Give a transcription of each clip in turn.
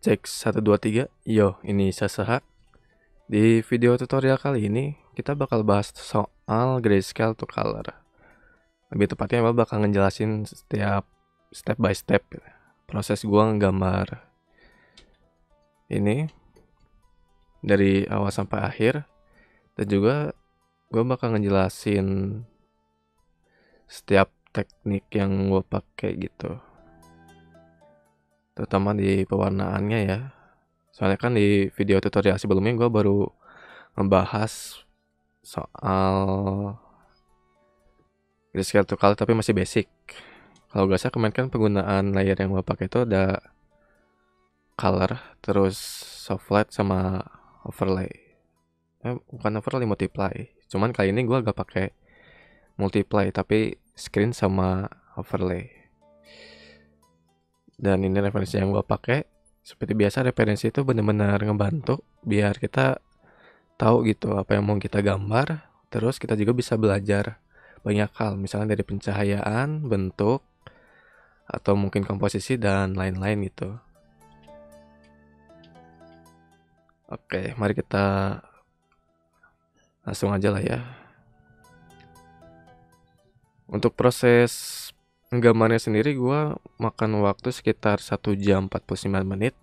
Cek 1 2 3. Yo, ini Sasaha. Di video tutorial kali ini kita bakal bahas soal grayscale to color. Lebih tepatnya gue bakal ngejelasin setiap step by step proses gua nggambar ini dari awal sampai akhir, dan juga gue bakal ngejelasin setiap teknik yang gue pakai gitu, terutama di pewarnaannya ya. Soalnya kan di video tutorial sebelumnya gue baru ngebahas soal grayscale to color tapi masih basic. Kalau gak salah kemarin kan penggunaan layer yang gue pakai itu ada color, terus soft light sama overlay. Bukan overlay, multiply. Cuman kali ini gue gak pakai multiply tapi screen sama overlay. Dan ini referensi yang gue pakai. Seperti biasa, referensi itu benar-benar ngebantu biar kita tahu gitu apa yang mau kita gambar. Terus kita juga bisa belajar banyak hal, misalnya dari pencahayaan, bentuk, atau mungkin komposisi dan lain-lain gitu. Oke, mari kita langsung aja lah ya. Untuk proses nggambarnya sendiri gue makan waktu sekitar 1 jam 49 menit.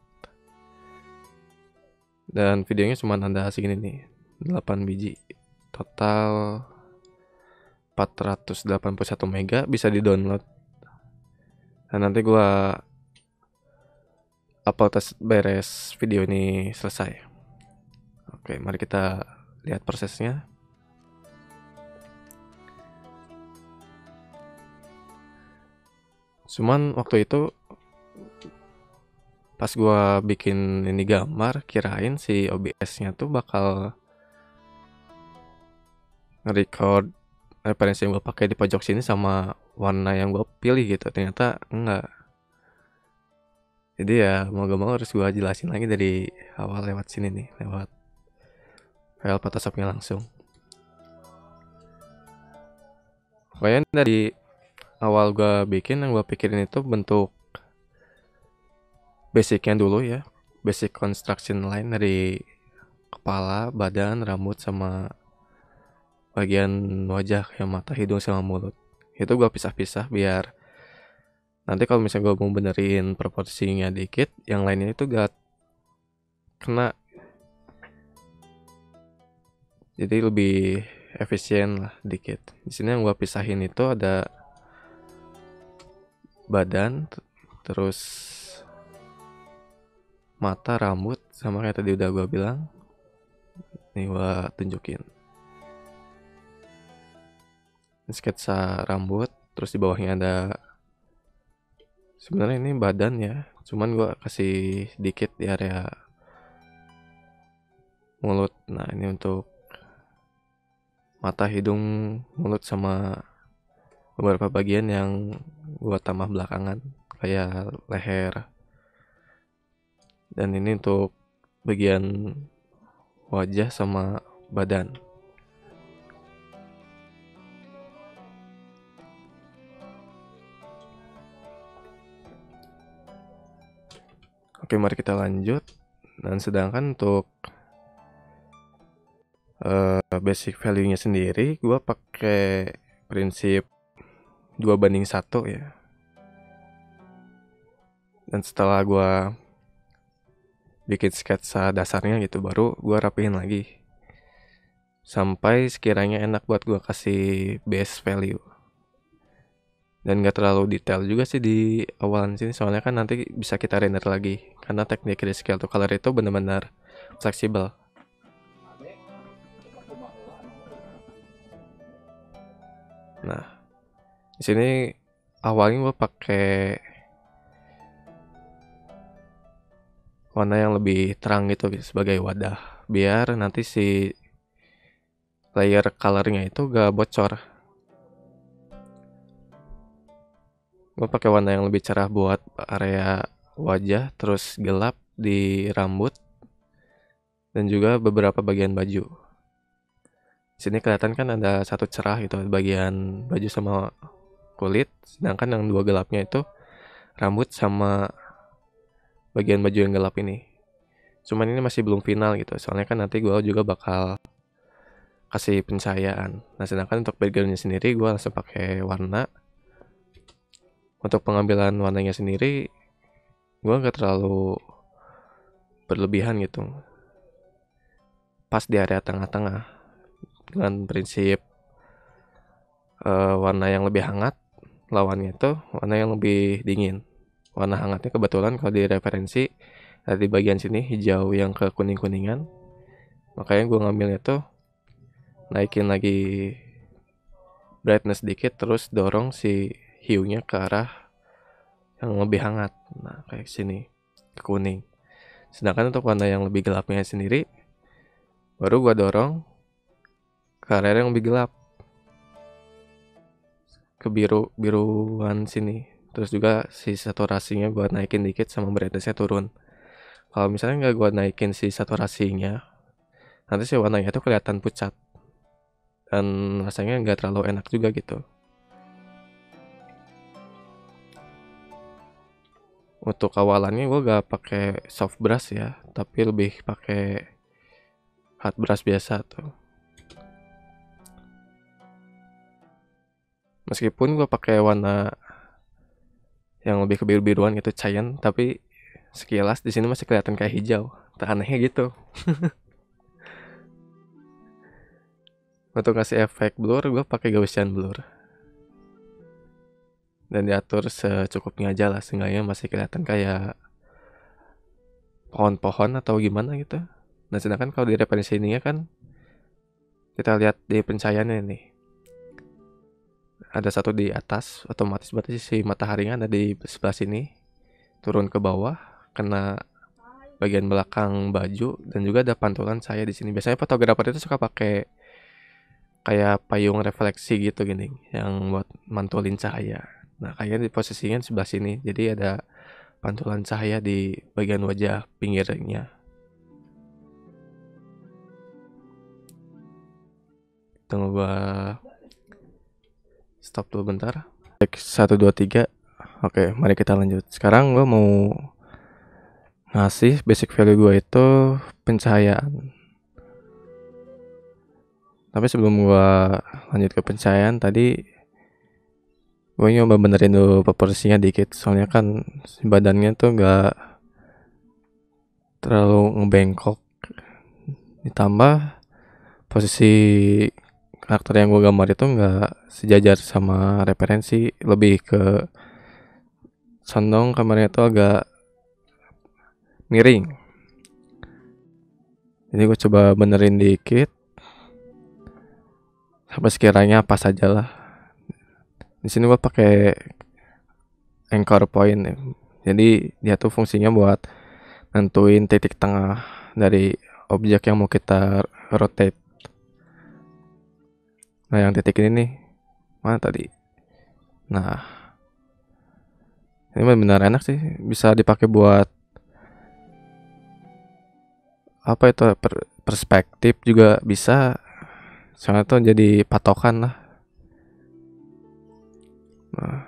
Dan videonya cuma ada segini nih, 8 biji. Total 481 mega, bisa di download. Dan nanti gue upload beres video ini selesai. Oke, mari kita lihat prosesnya. Cuman waktu itu pas gua bikin ini gambar, kirain si OBS-nya tuh bakal nge-record referensi yang gua pakai di pojok sini sama warna yang gua pilih gitu. Ternyata enggak. Jadi ya mau gak mau harus gua jelasin lagi dari awal lewat sini nih, lewat file Photoshop-nya langsung. Pokoknya dari awal gua bikin, yang gua pikirin itu bentuk basicnya dulu ya, basic construction line dari kepala, badan, rambut, sama bagian wajah kayak mata, hidung, sama mulut. Itu gua pisah-pisah biar nanti kalau misalnya gua mau benerin proporsinya dikit, yang lainnya itu gak kena. Jadi lebih efisien lah dikit. Di sini yang gua pisahin itu ada badan, terus mata, rambut, sama kayak tadi udah gua bilang. Nih gua tunjukin. Ini sketsa rambut, terus di bawahnya ada, sebenarnya ini badan ya, cuman gua kasih dikit di area mulut. Nah, ini untuk mata, hidung, mulut, sama beberapa bagian yang gua tambah belakangan kayak leher. Dan ini untuk bagian wajah sama badan. Oke, mari kita lanjut. Dan sedangkan untuk basic value-nya sendiri, gua pakai prinsip 2:1 ya. Dan setelah gua bikin sketsa dasarnya gitu, baru gua rapihin lagi sampai sekiranya enak buat gua kasih base value. Dan gak terlalu detail juga sih di awalan sini, soalnya kan nanti bisa kita render lagi, karena teknik grayscale to color itu benar-benar fleksibel. Nah, di sini awalnya gue pakai warna yang lebih terang gitu sebagai wadah, biar nanti si layer colornya itu gak bocor. Gue pakai warna yang lebih cerah buat area wajah, terus gelap di rambut, dan juga beberapa bagian baju. Sini kelihatan kan ada satu cerah gitu bagian baju sama kulit, sedangkan yang dua gelapnya itu rambut sama bagian baju yang gelap ini. Cuman ini masih belum final gitu, soalnya kan nanti gue juga bakal kasih pencahayaan. Nah sedangkan untuk backgroundnya sendiri gue langsung pakai warna. Untuk pengambilan warnanya sendiri gue nggak terlalu berlebihan gitu, pas di area tengah-tengah dengan prinsip warna yang lebih hangat lawannya itu warna yang lebih dingin. Warna hangatnya kebetulan kalau di referensi ada di bagian sini hijau yang ke kuning-kuningan, makanya gue ngambilnya tuh naikin lagi brightness dikit, terus dorong si hue-nya ke arah yang lebih hangat. Nah kayak sini ke kuning. Sedangkan untuk warna yang lebih gelapnya sendiri baru gue dorong ke area yang lebih gelap, ke biruan sini. Terus juga si saturasinya gue naikin dikit sama brightnessnya turun. Kalau misalnya nggak gue naikin si saturasinya, nanti si warnanya tuh kelihatan pucat dan rasanya nggak terlalu enak juga gitu. Untuk awalannya gue gak pakai soft brush ya, tapi lebih pakai hard brush biasa tuh. Meskipun gue pakai warna yang lebih ke biru-biruan gitu, cyan, tapi sekilas di sini masih kelihatan kayak hijau. Anehnya gitu. Untuk kasih efek blur gue pakai Gaussian blur. Dan diatur secukupnya aja lah, seenggaknya masih kelihatan kayak pohon-pohon atau gimana gitu. Nah sedangkan kalau di referensi ininya kan kita lihat di pencahayaannya nih, ada satu di atas, otomatis berarti si mataharinya ada di sebelah sini, turun ke bawah, kena bagian belakang baju, dan juga ada pantulan cahaya di sini. Biasanya fotografer itu suka pakai kayak payung refleksi gitu gini, yang buat mantulin cahaya. Nah kayaknya di posisinya di sebelah sini, jadi ada pantulan cahaya di bagian wajah pinggirnya. Tunggu gua stop dulu bentar. 1, 2, 3. Oke, mari kita lanjut. Sekarang gua mau ngasih basic value gua itu pencahayaan. Tapi sebelum gua lanjut ke pencahayaan, tadi gue nyoba benerin dulu proporsinya dikit, soalnya kan badannya tuh gak terlalu ngebengkok, ditambah posisi karakter yang gue gambar itu gak sejajar sama referensi, lebih ke condong kameranya tuh agak miring. Jadi gue coba benerin dikit sampai sekiranya pas aja lah. Di sini gue pakai anchor point ya. Jadi dia tuh fungsinya buat nentuin titik tengah dari objek yang mau kita rotate. Nah yang titik ini nih, mana tadi? Nah ini benar-benar enak sih, bisa dipakai buat apa itu, perspektif juga bisa, soalnya tuh jadi patokan lah. Nah,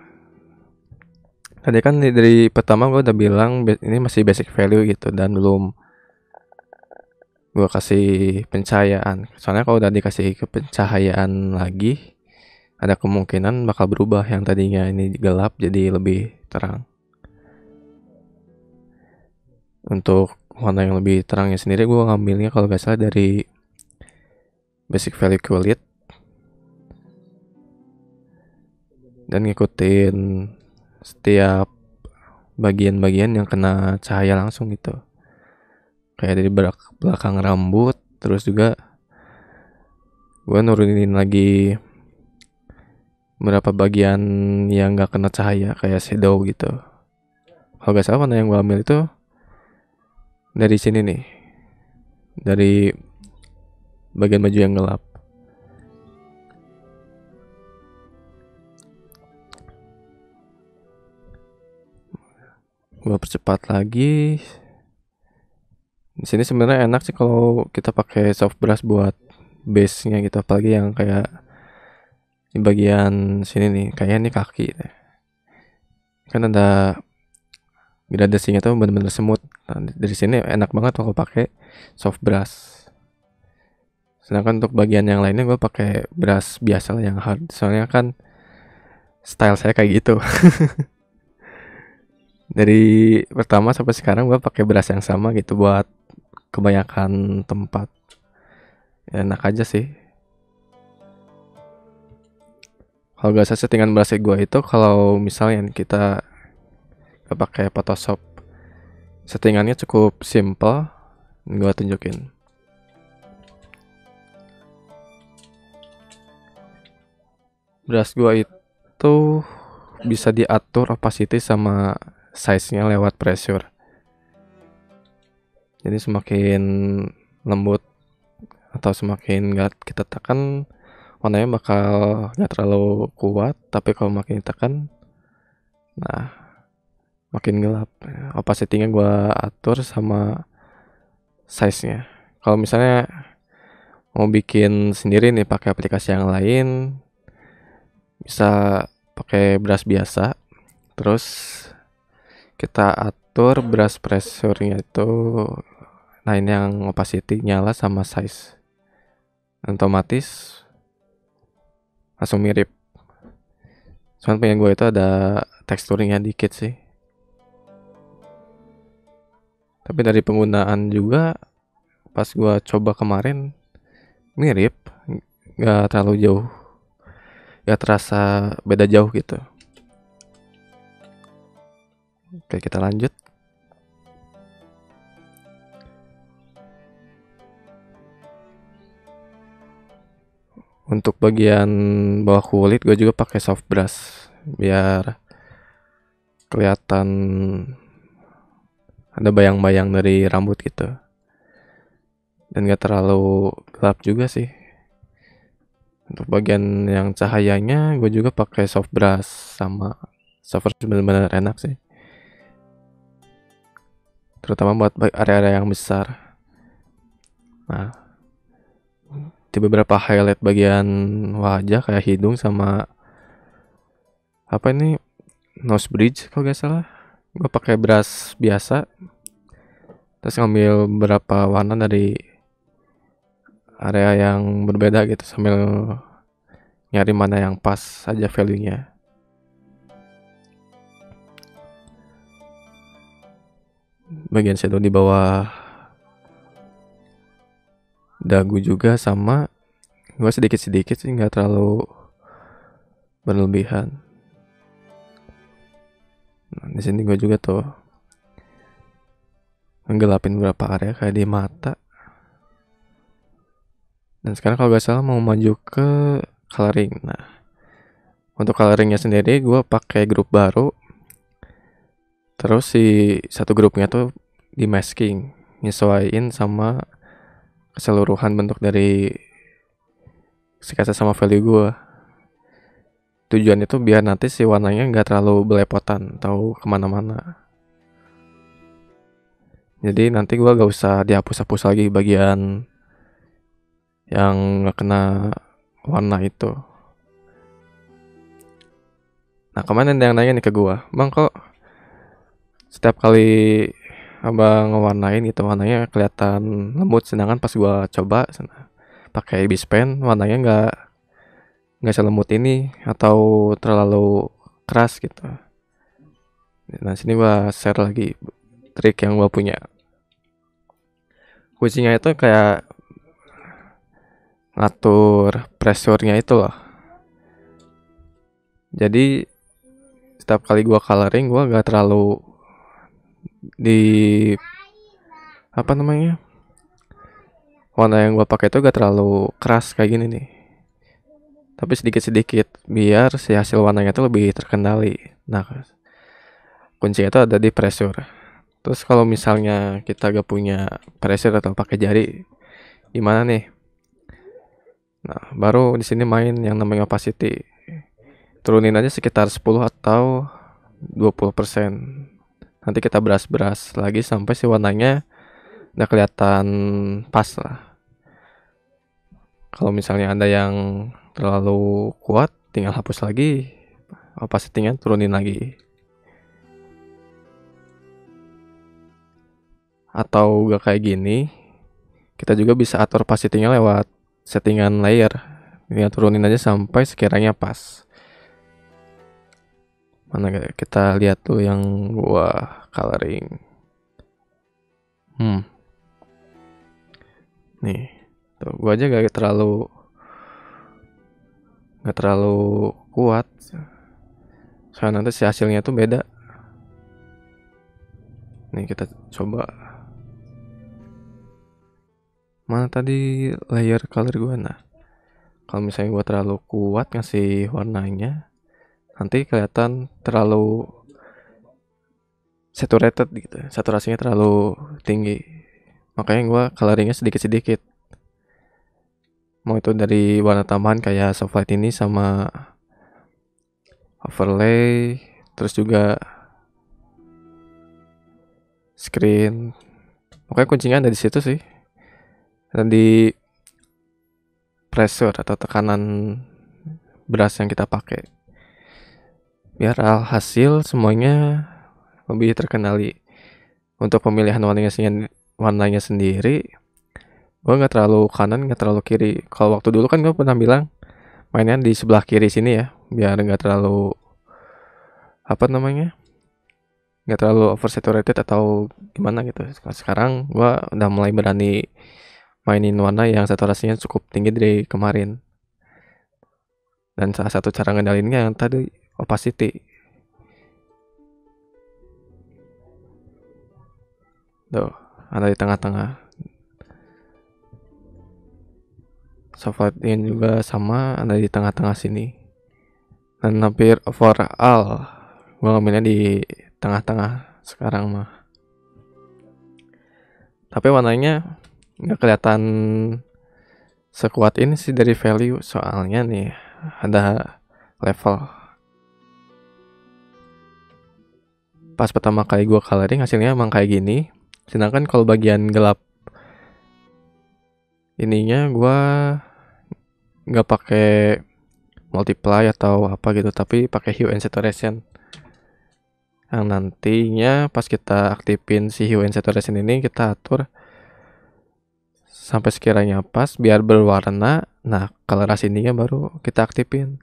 tadi kan dari pertama gue udah bilang ini masih basic value gitu, dan belum gue kasih pencahayaan. Soalnya kalau udah dikasih ke pencahayaan lagi, ada kemungkinan bakal berubah, yang tadinya ini gelap jadi lebih terang. Untuk warna yang lebih terangnya sendiri gue ngambilnya kalau gak salah dari basic value kulit, dan ngikutin setiap bagian-bagian yang kena cahaya langsung gitu, kayak dari belakang rambut. Terus juga gue nurunin lagi beberapa bagian yang gak kena cahaya kayak shadow gitu. Kalau gak salah warna yang gue ambil itu dari sini nih, dari bagian baju yang gelap. Gue percepat lagi. Di sini sebenarnya enak sih kalau kita pakai soft brush buat base-nya gitu, apalagi yang kayak di bagian sini nih, kayak ini kaki. Kan ada gradasinya tuh bener-bener semut. Nah, dari sini enak banget kalau pakai soft brush. Sedangkan untuk bagian yang lainnya gue pakai brush biasa lah yang hard. Soalnya kan style saya kayak gitu. Dari pertama sampai sekarang gue pakai brush yang sama gitu buat kebanyakan tempat. Ya, enak aja sih. Kalau gak settingan brush gue itu kalau misalnya kita gak pakai Photoshop, settingannya cukup simple. Gue tunjukin. Brush gue itu bisa diatur opacity sama size-nya lewat pressure. Jadi semakin lembut atau semakin gak kita tekan, warnanya bakal gak terlalu kuat. Tapi kalau makin ditekan, nah makin gelap. Opacity-nya gue atur sama size-nya. Kalau misalnya mau bikin sendiri nih pakai aplikasi yang lain, bisa pakai brush biasa. Terus kita atur brush pressure-nya itu, nah ini yang opacity nyala sama size, otomatis langsung mirip. Cuman punya gue itu ada teksturnya dikit sih. Tapi dari penggunaan juga pas gue coba kemarin mirip, gak terlalu jauh, gak terasa beda jauh gitu. Oke, kita lanjut. Untuk bagian bawah kulit gue juga pakai soft brush biar kelihatan ada bayang-bayang dari rambut gitu. Dan gak terlalu gelap juga sih. Untuk bagian yang cahayanya gue juga pakai soft brush sama soft brush, benar-benar enak sih. Terutama buat area-area yang besar. Nah, di beberapa highlight bagian wajah kayak hidung sama apa ini, nose bridge kalau gak salah, gue pakai brush biasa. Terus ngambil beberapa warna dari area yang berbeda gitu sambil nyari mana yang pas aja value-nya. Bagian shadow di bawah dagu juga sama, gue sedikit-sedikit sih, nggak terlalu berlebihan. Nah, di sini gue juga tuh menggelapin beberapa area kayak di mata. Dan sekarang kalau gak salah mau maju ke coloring. Nah, untuk coloringnya sendiri gue pakai grup baru. Terus si satu grupnya tuh di masking, nyesuaiin sama keseluruhan bentuk dari sketsa sama value gue. Tujuan itu biar nanti si warnanya nggak terlalu belepotan atau kemana-mana. Jadi nanti gue gak usah dihapus-hapus lagi bagian yang nggak kena warna itu. Nah, kemarin ada yang nanya nih ke gue, bang kok setiap kali abang ngewarnain gitu warnanya kelihatan lembut, sedangkan pas gue coba pakai bispen warnanya nggak selembut ini atau terlalu keras gitu. Nah, sini gue share lagi trik yang gue punya. Kuncinya itu kayak ngatur pressure-nya itu loh. Jadi setiap kali gue coloring gue gak terlalu di apa namanya, warna yang gue pakai itu gak terlalu keras kayak gini nih, tapi sedikit-sedikit biar si hasil warnanya itu lebih terkendali. Nah, kuncinya itu ada di pressure. Terus kalau misalnya kita gak punya pressure atau pakai jari, gimana nih? Nah, baru di sini main yang namanya opacity. Turunin aja sekitar 10 atau 20%. Nanti kita brush lagi sampai si warnanya udah kelihatan pas lah. Kalau misalnya ada yang terlalu kuat, tinggal hapus lagi, opacity-nya turunin lagi. atau gak kayak gini, kita juga bisa atur opacity-nya lewat settingan layer. Tinggal turunin aja sampai sekiranya pas. Mana kita lihat tuh yang gua coloring. Nih, tuh gua aja gak terlalu kuat. Soalnya nanti si hasilnya tuh beda. Nih kita coba. Mana tadi layer color gua? Nah, kalau misalnya gua terlalu kuat ngasih warnanya, nanti kelihatan terlalu saturated gitu, saturasinya terlalu tinggi. Makanya gua coloringnya sedikit-sedikit. Mau itu dari warna tambahan kayak soft light ini sama overlay, terus juga screen. Pokoknya kuncinya ada di situ sih. Dan di pressure atau tekanan brush yang kita pakai. Biar hasil semuanya lebih terkendali. Untuk pemilihan warnanya sendiri, gue nggak terlalu kanan, nggak terlalu kiri. Kalau waktu dulu kan gue pernah bilang mainnya di sebelah kiri sini ya, biar nggak terlalu nggak terlalu oversaturated atau gimana gitu. Sekarang gue udah mulai berani mainin warna yang saturasinya cukup tinggi dari kemarin. Dan salah satu cara ngendalinnya yang tadi opacity. Tuh, ada di tengah-tengah. Soft light ini juga sama, ada di tengah-tengah sini. Dan hampir overall gue ngambilnya di tengah-tengah sekarang mah. Tapi warnanya nggak kelihatan sekuat ini sih dari value, soalnya nih ada level. Pas pertama kali gue coloring hasilnya emang kayak gini. Sedangkan kalau bagian gelap ininya gue nggak pakai multiply atau apa gitu, tapi pakai hue and saturation. Yang nantinya pas kita aktifin si hue and saturation ini, kita atur sampai sekiranya pas biar berwarna. Nah, colorasi ininya baru kita aktifin.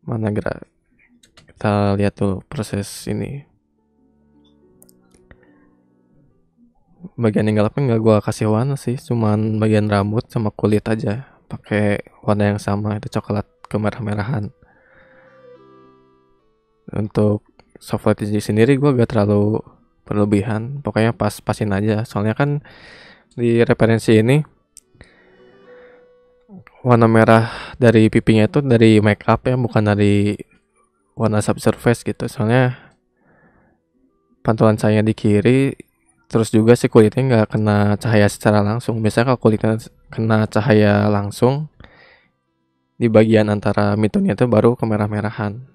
Mana gerak? Kita lihat tuh proses ini. Bagian yang gelap kan nggak gua kasih warna sih, cuman bagian rambut sama kulit aja pakai warna yang sama, itu coklat kemerah-merahan. Untuk soft light sendiri gua gak terlalu berlebihan, pokoknya pas-pasin aja. Soalnya kan di referensi ini warna merah dari pipinya itu dari make up ya, bukan dari warna subsurface gitu. Soalnya pantulan saya di kiri, terus juga si kulitnya nggak kena cahaya secara langsung. Biasanya kalau kulitnya kena cahaya langsung, di bagian antara midtone itu baru kemerah-merahan.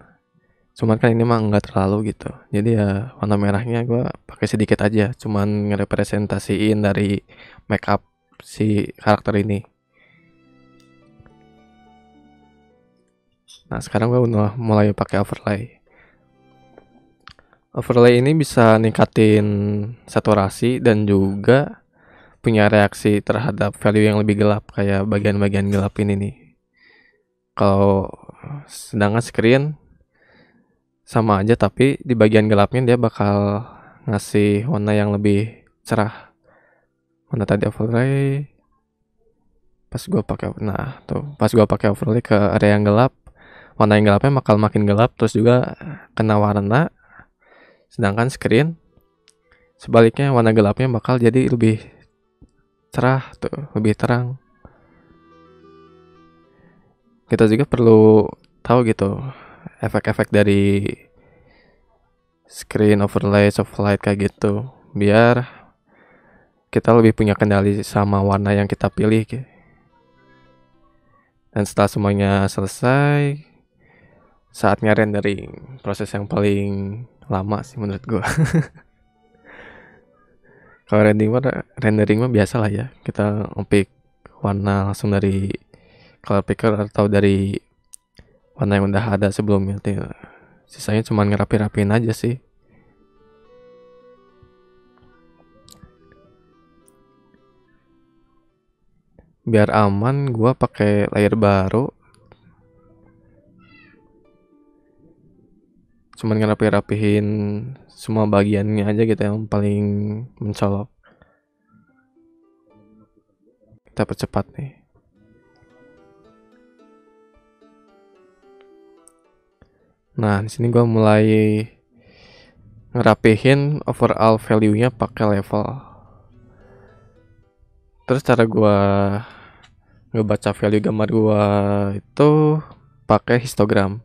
Cuman kan ini mah nggak terlalu gitu. Jadi ya warna merahnya gue pakai sedikit aja, cuman ngerepresentasiin dari make up si karakter ini. Nah, sekarang gue udah mulai pakai overlay. Overlay ini bisa ningkatin saturasi dan juga punya reaksi terhadap value yang lebih gelap, kayak bagian-bagian gelap ini nih. Kalau sedangkan screen sama aja, tapi di bagian gelapnya dia bakal ngasih warna yang lebih cerah. Mana tadi overlay? Pas gua pakai overlay ke area yang gelap, warna yang gelapnya bakal makin gelap, terus juga kena warna. Sedangkan screen sebaliknya, warna gelapnya bakal jadi lebih cerah tuh, lebih terang. Kita juga perlu tahu gitu efek-efek dari screen overlay, soft light kayak gitu, biar kita lebih punya kendali sama warna yang kita pilih. Dan setelah semuanya selesai, saatnya rendering, proses yang paling lama sih menurut gua. Kalau rendering mah biasa lah ya, kita ngepick warna langsung dari color picker atau dari warna yang udah ada sebelumnya. Sisanya cuma ngerapi-rapiin aja sih. Biar aman, gua pakai layer baru. Cuman ngerapi-rapihin semua bagiannya aja gitu yang paling mencolok. Kita percepat nih. Nah, di sini gua mulai ngerapihin overall value-nya pakai level. Terus cara gua ngebaca value gambar gua itu pakai histogram.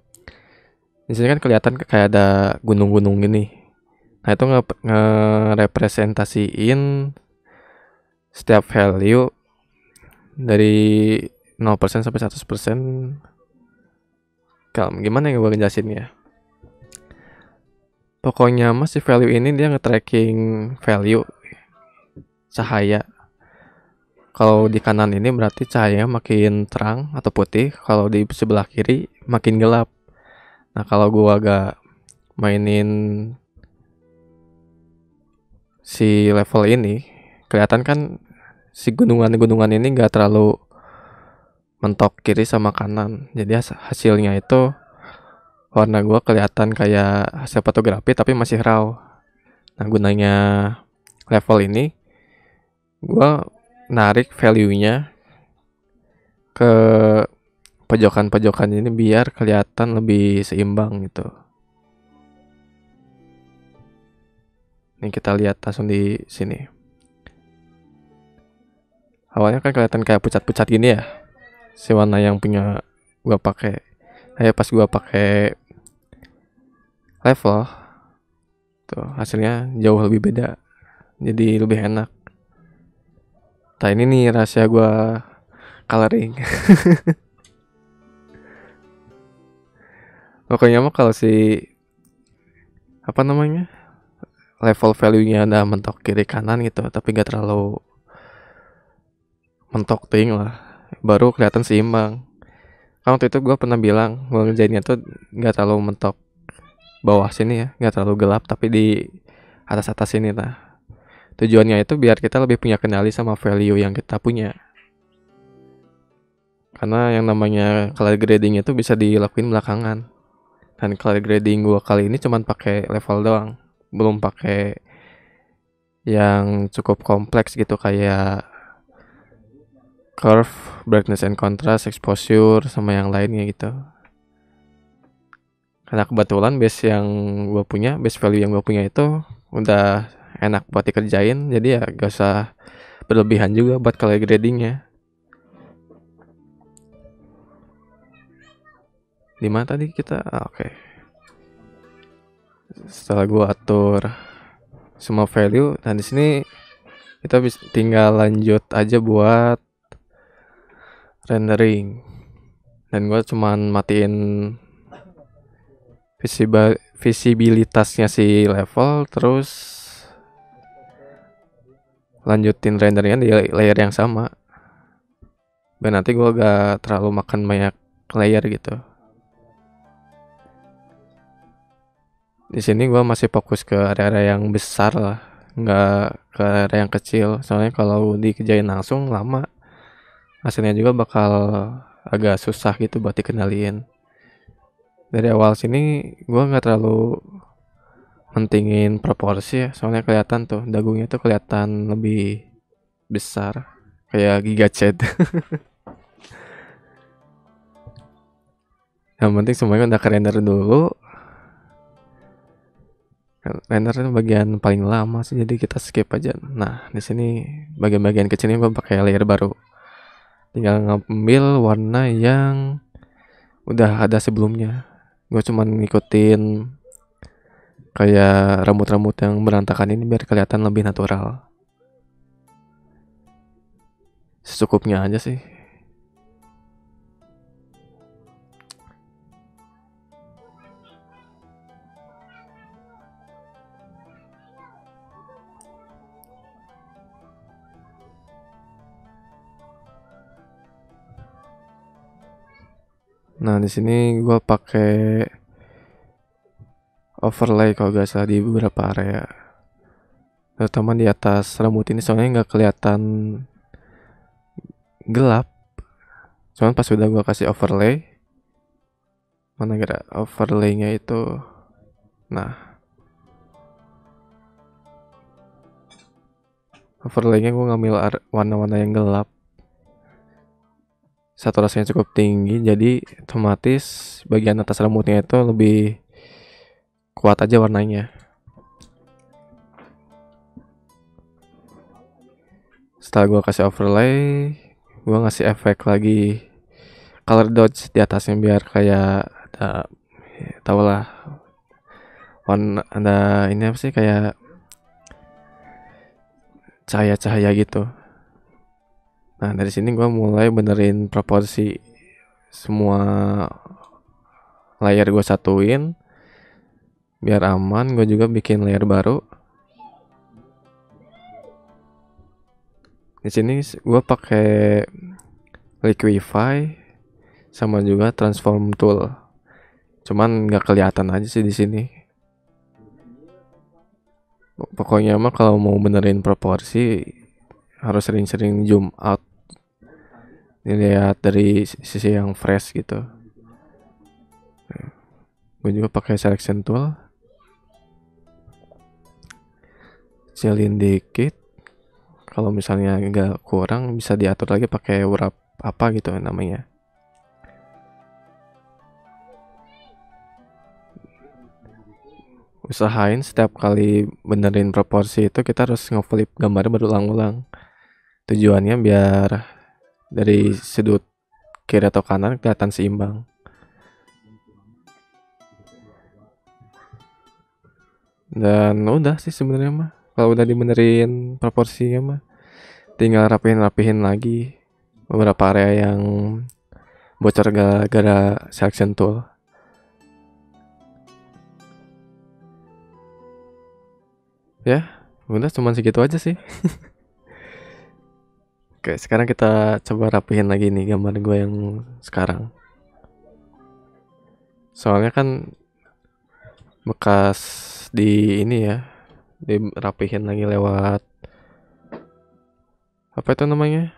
Di sini kan kelihatan kayak ada gunung-gunung gini. Nah, itu ngerepresentasiin setiap value dari 0% sampai 100%. Gimana yang gue ngejelasin ya? Pokoknya masih value ini dia nge-tracking value cahaya. Kalau di kanan ini berarti cahaya makin terang atau putih, kalau di sebelah kiri makin gelap. Nah, kalau gua agak mainin si level ini, kelihatan kan si gunungan-gunungan ini gak terlalu mentok kiri sama kanan. Jadi hasilnya itu warna gua kelihatan kayak hasil fotografi tapi masih raw. Nah, gunanya level ini gua narik value-nya ke pojokan-pojokan ini biar kelihatan lebih seimbang gitu. Nih kita lihat langsung di sini. Awalnya kan kelihatan kayak pucat-pucat gini ya, si warna yang punya gua pakai. Pas gua pakai level, tuh hasilnya jauh lebih beda, jadi lebih enak. Nah, ini nih rahasia gua coloring. Pokoknya mah kalau si apa namanya level value-nya ada mentok kiri kanan gitu, tapi gak terlalu mentok ting lah, baru kelihatan seimbang. Kan waktu itu gue pernah bilang gue ngerjainnya tuh gak terlalu mentok bawah sini ya, gak terlalu gelap, tapi di atas sini. Nah, tujuannya itu biar kita lebih punya kendali sama value yang kita punya. Karena yang namanya color grading itu bisa dilakuin belakangan. Dan color grading gue kali ini cuman pakai level doang, belum pakai yang cukup kompleks gitu kayak curve, brightness and contrast, exposure, sama yang lainnya gitu. Karena kebetulan base value yang gue punya itu udah enak buat dikerjain, jadi ya gak usah berlebihan juga buat color gradingnya. Dimana tadi kita? Oke. Setelah gue atur semua value, dan di sini kita bisa tinggal lanjut aja buat rendering. Dan gue cuman matiin visibilitasnya si level, terus lanjutin renderingnya di layer yang sama. Dan nanti gue gak terlalu makan banyak layer gitu. Di sini gue masih fokus ke area-area yang besar lah, nggak ke area yang kecil. Soalnya kalau dikerjain langsung lama, hasilnya juga bakal agak susah gitu buat dikenalin. Dari awal sini gue nggak terlalu mentingin proporsi ya, soalnya kelihatan tuh dagunya tuh kelihatan lebih besar kayak Giga Chad. Yang penting semuanya udah render dulu. Render itu bagian paling lama sih, jadi kita skip aja. Nah, di sini bagian-bagian kecilnya gue pakai layer baru. Tinggal ngambil warna yang udah ada sebelumnya. Gue cuman ngikutin kayak rambut-rambut yang berantakan ini biar kelihatan lebih natural. Secukupnya aja sih. Nah di sini gue pakai overlay kalau gak salah di beberapa area, terutama di atas rambut ini soalnya nggak kelihatan gelap. Cuman pas udah gue kasih overlay, mana kira overlaynya itu, nah overlaynya gue ngambil warna-warna yang gelap, saturasinya cukup tinggi, jadi otomatis bagian atas rambutnya itu lebih kuat aja warnanya. Setelah gue kasih overlay, gue ngasih efek lagi color dodge di atasnya biar kayak ada, ya, tau lah, warna ada ini apa sih, kayak cahaya-cahaya gitu. Nah dari sini gue mulai benerin proporsi semua layer, gue satuin biar aman. Gue juga bikin layer baru. Di sini gue pakai liquify sama juga transform tool. Cuman nggak kelihatan aja sih di sini. Pokoknya mah kalau mau benerin proporsi harus sering-sering zoom out, dilihat dari sisi yang fresh gitu. Gue juga pakai selection tool, kecilin dikit. Kalau misalnya nggak kurang bisa diatur lagi pakai wrap apa gitu namanya. Usahain setiap kali benerin proporsi itu kita harus ngeflip gambarnya berulang-ulang. Tujuannya biar dari sudut kiri atau kanan kelihatan seimbang. Dan udah sih sebenarnya mah. Kalau udah dibenerin proporsinya mah, tinggal rapihin lagi beberapa area yang bocor gara-gara selection tool. Ya, udah cuman segitu aja sih. Oke, sekarang kita coba rapihin lagi nih gambar gue yang sekarang. Soalnya kan bekas di ini ya, dirapihin lagi lewat apa itu namanya,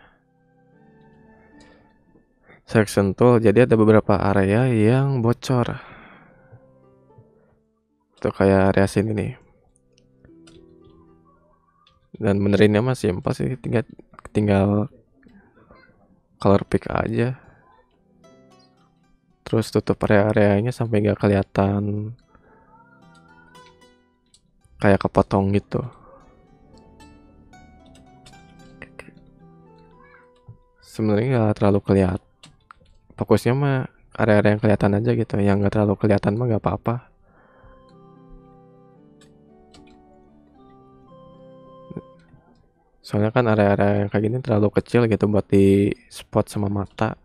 selection tool. Jadi ada beberapa area yang bocor. Itu kayak area sini nih. Dan benerinnya mah simpel sih, tinggal color pick aja. Terus tutup area-areanya sampai gak kelihatan kayak kepotong gitu. Sebenarnya gak terlalu kelihatan. Fokusnya mah area-area yang kelihatan aja gitu. Yang gak terlalu kelihatan mah gak apa-apa. Soalnya kan area-area yang kayak gini terlalu kecil gitu buat di spot sama mata.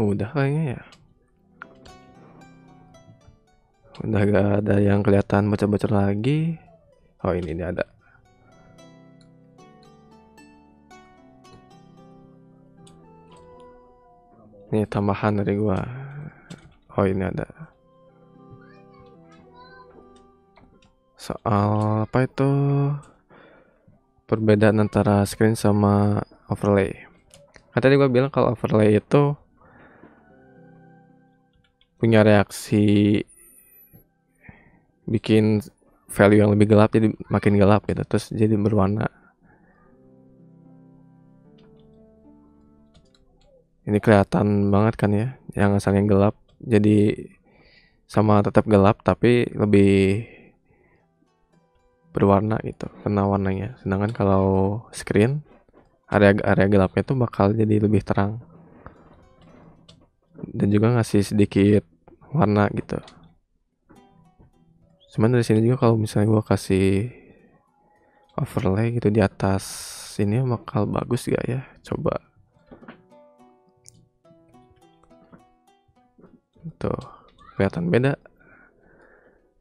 Udah kayaknya ya. Udah gak ada yang kelihatan bocor-bocor lagi. Oh ini ada. Ini tambahan dari gua. Oh ini ada. Soal apa itu, perbedaan antara screen sama overlay. Kan tadi gua bilang kalau overlay itu punya reaksi bikin value yang lebih gelap jadi makin gelap gitu, terus jadi berwarna. Ini kelihatan banget kan ya, yang asalnya gelap jadi sama tetap gelap tapi lebih berwarna gitu, kena warnanya. Sedangkan kalau screen, area gelapnya itu bakal jadi lebih terang. dan juga ngasih sedikit warna gitu. Cuman dari sini juga kalau misalnya gue kasih overlay gitu di atas sini bakal bagus gak ya? Coba. Tuh, kelihatan beda.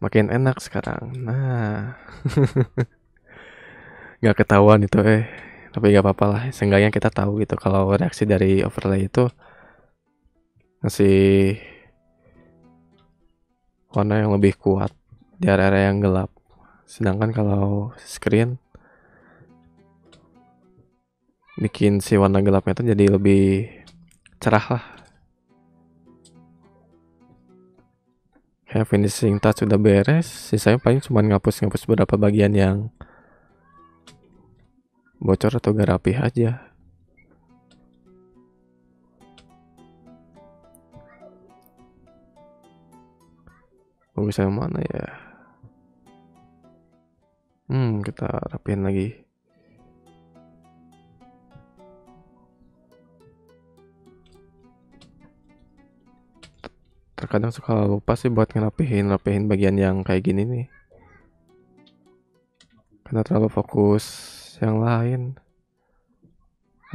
Makin enak sekarang. Nah, nggak ketahuan itu tapi nggak apa-apa lah. Seenggaknya kita tahu gitu kalau reaksi dari overlay itu ngasih warna yang lebih kuat di area-area yang gelap. Sedangkan kalau screen bikin si warna gelapnya itu jadi lebih cerah lah. Kayak finishing touch udah beres, sisanya paling cuma ngapus-ngapus beberapa bagian yang bocor atau gak rapih aja. Bagus yang mana ya? Kita rapiin lagi. Terkadang suka lupa sih buat ngerapihin bagian yang kayak gini nih. Karena terlalu fokus yang lain.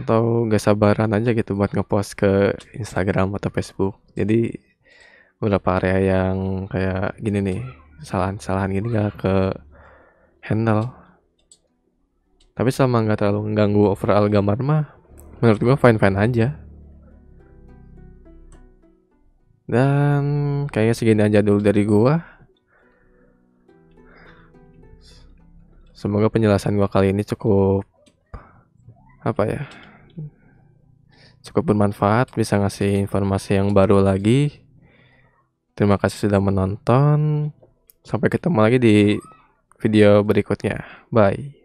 Atau gak sabaran aja gitu buat ngepost ke Instagram atau Facebook. Jadi beberapa area yang kayak gini nih, kesalahan gini gak ke handle. Tapi selama gak terlalu mengganggu overall gambar mah, menurut gue fine-fine aja. Dan kayaknya segini aja dulu dari gua. Semoga penjelasan gua kali ini cukup cukup bermanfaat, bisa ngasih informasi yang baru lagi. Terima kasih sudah menonton. Sampai ketemu lagi di video berikutnya. Bye.